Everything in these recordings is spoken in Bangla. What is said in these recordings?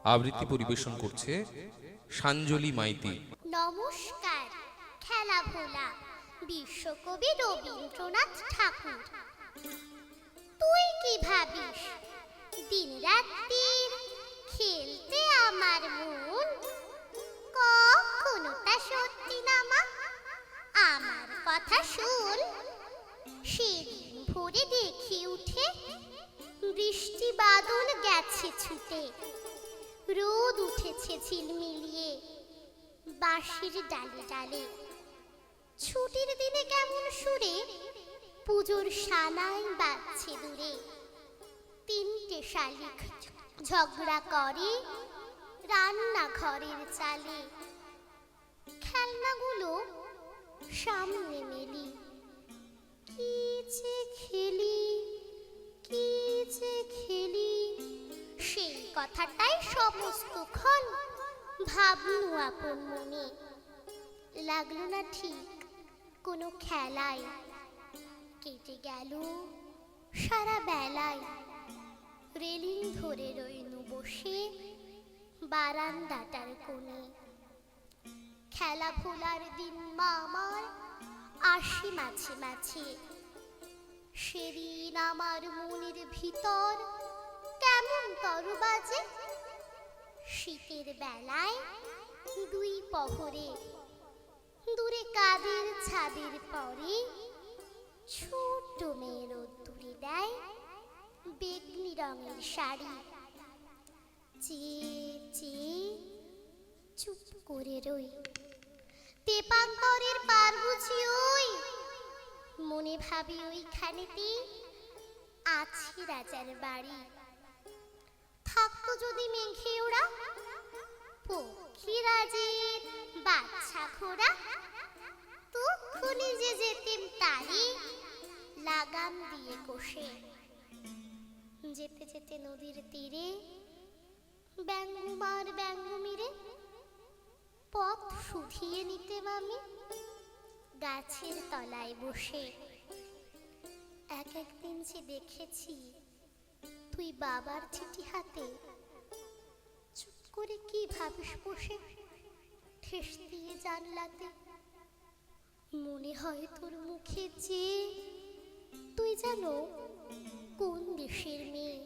আবৃত্তি পরিবেশন করছে সাঞ্জলি মাইতি। নমস্কার। খেলাধুলা বিশ্বকবি রবীন্দ্রনাথ ঠাকুর। তুই কি ভাবিস দিন রাত্রির খেলতে আমার মন? কখনো তা সত্যি না মা, আমার কথা শোন। সেদিন ভোরে দেখে উঠে বৃষ্টি বাদল গেছে ছুটে, রোদ উঠেছে ঝিলমিলিয়ে বাঁশির ডালে ডালে। ছুটির দিনে কেমন সুরে পুজোর সানাই বাজছে দূরে। তিনটে শালিক ঝগড়া করে রান্নাঘরের চালে। খেলনাগুলো সামনে মেলি, কি যে খেলি কি যে খেলি, সেই কথাটাই সমস্তক্ষণ ভাবনু আপন মনে। লাগলো না ঠিক কোনো খেলায়, কেটে গেল সারা বেলায়। রেলিং ধরে রইনু বসে বারান্দাটার কোণে। খেলা ভোলার দিন মা আমার আসি মাঝে মাঝে। সেদিন আমার মনের ভিতর কেমন তরু বাজে। শীতের বেলায় দুই পহরে দূরে কাদের ছাদের পরে ছোট্ট মেয়ে রোদ্দুরে দেয় বেগনি রঙের শাড়ি। চেয়ে চেয়ে চুপ করে রই, তেপান্তরের পার বুঝি ওই। মনে ভাবি ওইখানেতে আছে রাজার বাড়ি। থাকতো যদি মেঘে ওরা পক্ষী রাজের বাচ্চা ঘোড়া, তক্ষুনি যে যেতেম তারি লাগাম দিয়ে কষে। যেতে যেতে নদীর তীরে ব্যঙ্গুমার ব্যঙ্গুমিরে পথ শুধিয়ে নিতেম আমি গাছের তলায় বসে। এক একদিন যে দেখেছি তুই বাবার চিঠি হাতে চুপ করে কি ভাবিস বসে ঠেস দিয়ে জানলাতে। মনে হয় তোর মুখে যে তুই জানো কোন দেশের মেয়ে,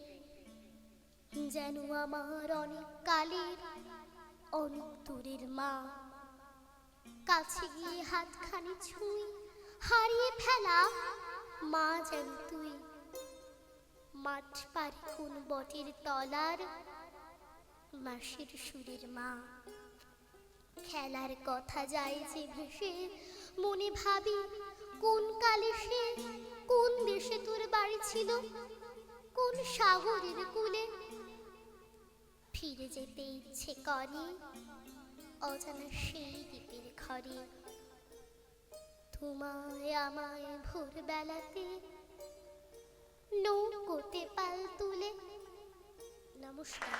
যেন আমার অনেক কালের অনেক দূরের মা। কাছে গিয়ে হাতখানি ছুঁই হারিয়ে ফেলা মা যেন তুই। মাঠ পারি কোন বটের তলার মাসির সুরের মা। খেলার কথা যায় যে ভেসে মনে ভাবি কোন কালে সে কোন দেশে তোর বাড়ি ছিল, কোন সাগরের কূলে। ফিরে যেতে ইচ্ছে করে অজানা সেই দ্বীপের ঘরে। তোমায় আমায় ভোরবেলাতে নৌকোতে পাল তুলে। নমস্কার।